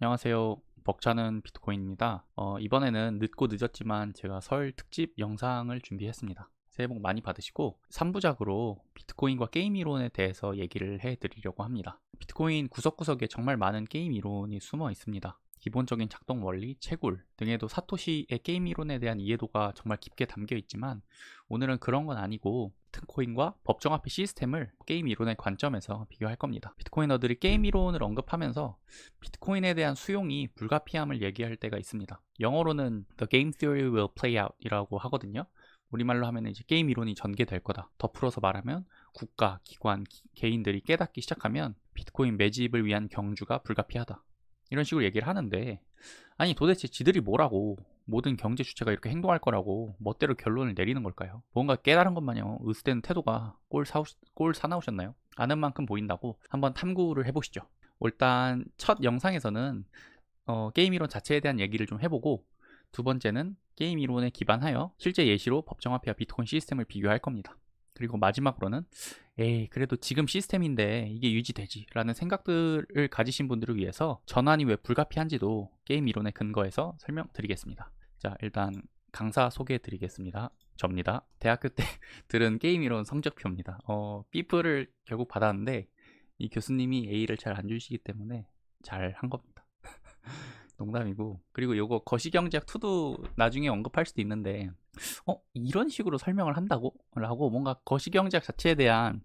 안녕하세요. 벅차는 비트코인입니다. 이번에는 늦고 늦었지만 제가 설 특집 영상을 준비했습니다. 새해 복 많이 받으시고 3부작으로 비트코인과 게임 이론에 대해서 얘기를 해드리려고 합니다. 비트코인 구석구석에 정말 많은 게임 이론이 숨어 있습니다. 기본적인 작동 원리, 채굴 등에도 사토시의 게임 이론에 대한 이해도가 정말 깊게 담겨 있지만 오늘은 그런 건 아니고 비트코인과 법정화폐 시스템을 게임 이론의 관점에서 비교할 겁니다. 비트코이너들이 게임 이론을 언급하면서 비트코인에 대한 수용이 불가피함을 얘기할 때가 있습니다. 영어로는 The game theory will play out 이라고 하거든요. 우리말로 하면 이제 게임 이론이 전개될 거다. 더 풀어서 말하면 국가, 기관, 개인들이 깨닫기 시작하면 비트코인 매집을 위한 경주가 불가피하다. 이런 식으로 얘기를 하는데, 아니 도대체 지들이 뭐라고 모든 경제 주체가 이렇게 행동할 거라고 멋대로 결론을 내리는 걸까요? 뭔가 깨달은 것 마냥 으스대는 태도가 꼴 사나우셨나요? 아는 만큼 보인다고 한번 탐구를 해보시죠. 일단 첫 영상에서는 게임 이론 자체에 대한 얘기를 좀 해보고, 두 번째는 게임 이론에 기반하여 실제 예시로 법정화폐와 비트코인 시스템을 비교할 겁니다. 그리고 마지막으로는 에이 그래도 지금 시스템인데 이게 유지되지 라는 생각들을 가지신 분들을 위해서 전환이 왜 불가피한지도 게임 이론에 근거해서 설명드리겠습니다. 자, 일단 강사 소개해 드리겠습니다. 접니다. 대학교 때 들은 게임 이론 성적표입니다. B프를 결국 받았는데 이 교수님이 A를 잘 안 주시기 때문에 잘 한 겁니다. 농담이고, 그리고 요거 거시경제학 2도 나중에 언급할 수도 있는데 이런 식으로 설명을 한다고? 라고 뭔가 거시경제학 자체에 대한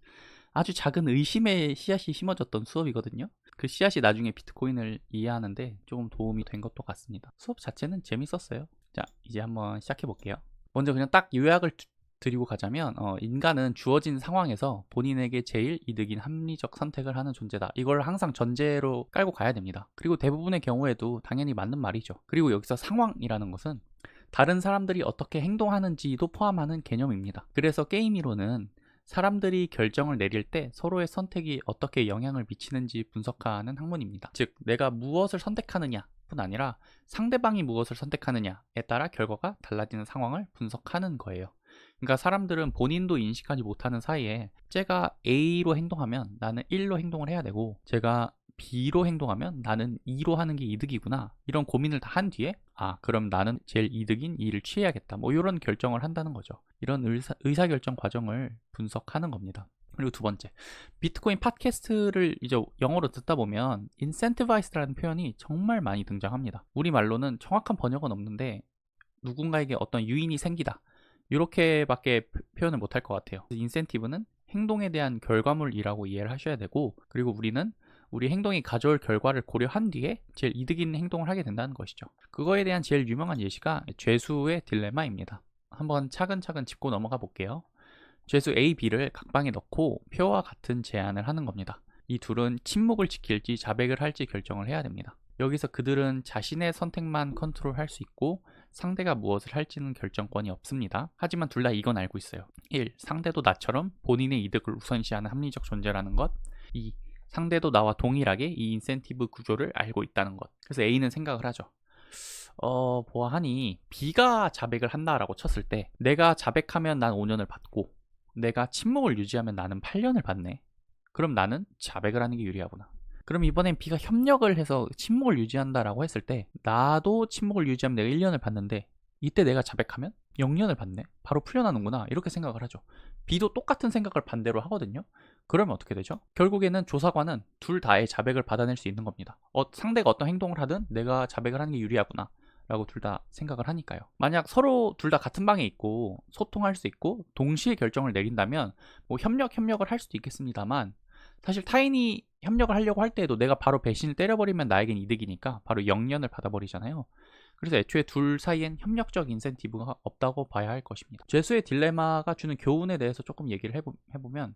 아주 작은 의심의 씨앗이 심어졌던 수업이거든요. 그 씨앗이 나중에 비트코인을 이해하는데 조금 도움이 된 것도 같습니다. 수업 자체는 재밌었어요. 자, 이제 한번 시작해 볼게요. 먼저 그냥 딱 요약을 드리고 가자면 인간은 주어진 상황에서 본인에게 제일 이득인 합리적 선택을 하는 존재다. 이걸 항상 전제로 깔고 가야 됩니다. 그리고 대부분의 경우에도 당연히 맞는 말이죠. 그리고 여기서 상황이라는 것은 다른 사람들이 어떻게 행동하는지도 포함하는 개념입니다. 그래서 게임 이론은 사람들이 결정을 내릴 때 서로의 선택이 어떻게 영향을 미치는지 분석하는 학문입니다. 즉, 내가 무엇을 선택하느냐 뿐 아니라 상대방이 무엇을 선택하느냐에 따라 결과가 달라지는 상황을 분석하는 거예요. 그러니까 사람들은 본인도 인식하지 못하는 사이에 제가 A로 행동하면 나는 1로 행동을 해야 되고, 제가 B로 행동하면 나는 2로 하는 게 이득이구나, 이런 고민을 다 한 뒤에 그럼 나는 제일 이득인 2를 취해야겠다, 뭐 이런 결정을 한다는 거죠. 이런 의사결정 과정을 분석하는 겁니다. 그리고 두 번째, 비트코인 팟캐스트를 이제 영어로 듣다 보면 incentivize라는 표현이 정말 많이 등장합니다. 우리말로는 정확한 번역은 없는데 누군가에게 어떤 유인이 생기다, 이렇게밖에 표현을 못할 것 같아요. 인센티브는 행동에 대한 결과물이라고 이해를 하셔야 되고, 그리고 우리는 우리 행동이 가져올 결과를 고려한 뒤에 제일 이득 있는 행동을 하게 된다는 것이죠. 그거에 대한 제일 유명한 예시가 죄수의 딜레마입니다. 한번 차근차근 짚고 넘어가 볼게요. 죄수 A, B를 각방에 넣고 표와 같은 제안을 하는 겁니다. 이 둘은 침묵을 지킬지 자백을 할지 결정을 해야 됩니다. 여기서 그들은 자신의 선택만 컨트롤할 수 있고 상대가 무엇을 할지는 결정권이 없습니다. 하지만 둘 다 이건 알고 있어요. 1. 상대도 나처럼 본인의 이득을 우선시하는 합리적 존재라는 것. 2. 상대도 나와 동일하게 이 인센티브 구조를 알고 있다는 것. 그래서 A는 생각을 하죠. 보아하니 B가 자백을 한다라고 쳤을 때 내가 자백하면 난 5년을 받고 내가 침묵을 유지하면 나는 8년을 받네. 그럼 나는 자백을 하는 게 유리하구나. 그럼 이번엔 B가 협력을 해서 침묵을 유지한다라고 했을 때 나도 침묵을 유지하면 내가 1년을 받는데 이때 내가 자백하면 0년을 받네. 바로 풀려나는구나. 이렇게 생각을 하죠. B도 똑같은 생각을 반대로 하거든요. 그러면 어떻게 되죠? 결국에는 조사관은 둘 다의 자백을 받아낼 수 있는 겁니다. 상대가 어떤 행동을 하든 내가 자백을 하는 게 유리하구나 라고 둘 다 생각을 하니까요. 만약 서로 둘 다 같은 방에 있고 소통할 수 있고 동시에 결정을 내린다면 뭐 협력을 할 수도 있겠습니다만, 사실 타인이 협력을 하려고 할 때에도 내가 바로 배신을 때려버리면 나에겐 이득이니까 바로 0년을 받아버리잖아요. 그래서 애초에 둘 사이엔 협력적 인센티브가 없다고 봐야 할 것입니다. 죄수의 딜레마가 주는 교훈에 대해서 조금 얘기를 해보면,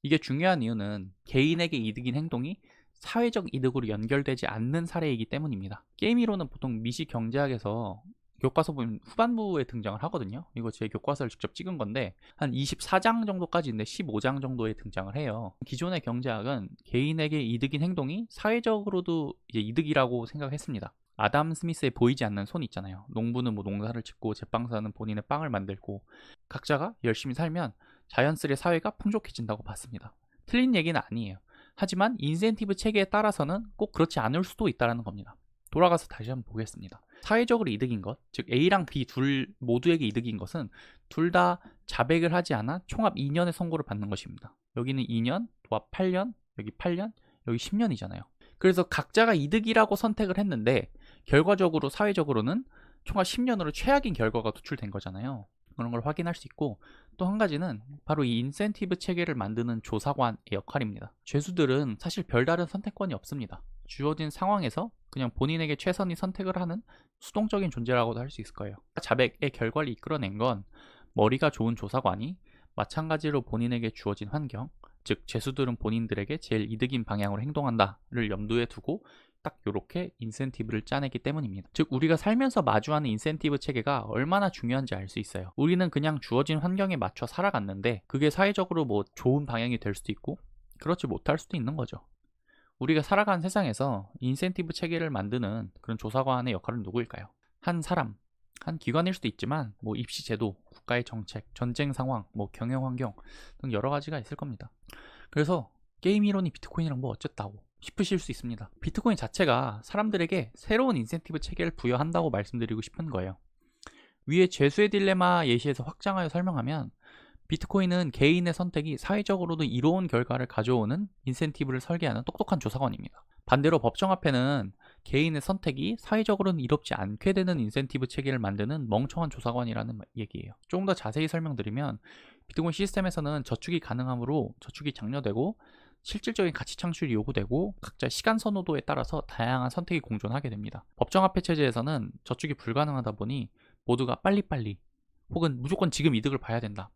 이게 중요한 이유는 개인에게 이득인 행동이 사회적 이득으로 연결되지 않는 사례이기 때문입니다. 게임 이론은 보통 미시 경제학에서 교과서 보면 후반부에 등장을 하거든요. 이거 제 교과서를 직접 찍은 건데 한 24장 정도까지 있는데 15장 정도에 등장을 해요. 기존의 경제학은 개인에게 이득인 행동이 사회적으로도 이제 이득이라고 생각했습니다. 아담 스미스의 보이지 않는 손 있잖아요. 농부는 뭐 농사를 짓고 제빵사는 본인의 빵을 만들고 각자가 열심히 살면 자연스레 사회가 풍족해진다고 봤습니다. 틀린 얘기는 아니에요. 하지만 인센티브 체계에 따라서는 꼭 그렇지 않을 수도 있다는 겁니다. 돌아가서 다시 한번 보겠습니다. 사회적으로 이득인 것, 즉 A랑 B 둘 모두에게 이득인 것은 둘 다 자백을 하지 않아 총합 2년의 선고를 받는 것입니다. 여기는 2년, 도합 8년, 여기 8년, 여기 10년이잖아요. 그래서 각자가 이득이라고 선택을 했는데 결과적으로 사회적으로는 총합 10년으로 최악인 결과가 도출된 거잖아요. 그런 걸 확인할 수 있고, 또 한 가지는 바로 이 인센티브 체계를 만드는 조사관의 역할입니다. 죄수들은 사실 별다른 선택권이 없습니다. 주어진 상황에서 그냥 본인에게 최선의 선택을 하는 수동적인 존재라고도 할 수 있을 거예요. 자백의 결과를 이끌어낸 건 머리가 좋은 조사관이 마찬가지로 본인에게 주어진 환경, 즉 죄수들은 본인들에게 제일 이득인 방향으로 행동한다를 염두에 두고 딱 이렇게 인센티브를 짜내기 때문입니다. 즉 우리가 살면서 마주하는 인센티브 체계가 얼마나 중요한지 알 수 있어요. 우리는 그냥 주어진 환경에 맞춰 살아갔는데 그게 사회적으로 뭐 좋은 방향이 될 수도 있고 그렇지 못할 수도 있는 거죠. 우리가 살아가는 세상에서 인센티브 체계를 만드는 그런 조사관의 역할은 누구일까요? 한 사람, 한 기관일 수도 있지만 뭐 입시 제도, 국가의 정책, 전쟁 상황, 뭐 경영 환경 등 여러 가지가 있을 겁니다. 그래서 게임 이론이 비트코인이랑 뭐 어쨌다고 싶으실 수 있습니다. 비트코인 자체가 사람들에게 새로운 인센티브 체계를 부여한다고 말씀드리고 싶은 거예요. 위에 죄수의 딜레마 예시에서 확장하여 설명하면 비트코인은 개인의 선택이 사회적으로도 이로운 결과를 가져오는 인센티브를 설계하는 똑똑한 조사관입니다. 반대로 법정화폐는 개인의 선택이 사회적으로는 이롭지 않게 되는 인센티브 체계를 만드는 멍청한 조사관이라는 얘기예요. 조금 더 자세히 설명드리면 비트코인 시스템에서는 저축이 가능하므로 저축이 장려되고 실질적인 가치 창출이 요구되고 각자 시간 선호도에 따라서 다양한 선택이 공존하게 됩니다. 법정화폐 체제에서는 저축이 불가능하다 보니 모두가 빨리빨리 혹은 무조건 지금 이득을 봐야 된다,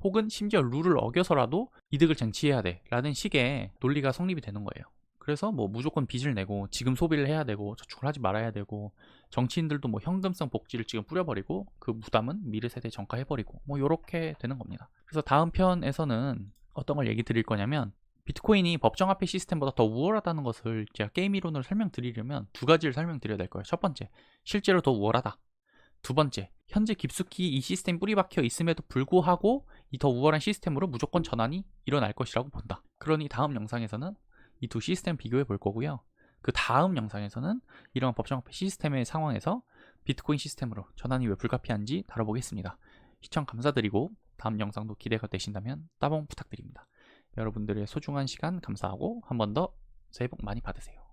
혹은 심지어 룰을 어겨서라도 이득을 쟁취해야 돼 라는 식의 논리가 성립이 되는 거예요. 그래서 뭐 무조건 빚을 내고 지금 소비를 해야 되고 저축을 하지 말아야 되고, 정치인들도 뭐 현금성 복지를 지금 뿌려버리고 그 부담은 미래 세대에 전가해버리고 뭐 요렇게 되는 겁니다. 그래서 다음 편에서는 어떤 걸 얘기 드릴 거냐면, 비트코인이 법정화폐 시스템보다 더 우월하다는 것을 제가 게임 이론으로 설명드리려면 두 가지를 설명드려야 될 거예요. 첫 번째, 실제로 더 우월하다. 두 번째, 현재 깊숙이 이 시스템 뿌리 박혀 있음에도 불구하고 이 더 우월한 시스템으로 무조건 전환이 일어날 것이라고 본다. 그러니 다음 영상에서는 이 두 시스템 비교해 볼 거고요. 그 다음 영상에서는 이런 법정화폐 시스템의 상황에서 비트코인 시스템으로 전환이 왜 불가피한지 다뤄보겠습니다. 시청 감사드리고 다음 영상도 기대가 되신다면 따봉 부탁드립니다. 여러분들의 소중한 시간 감사하고 한 번 더 새해 복 많이 받으세요.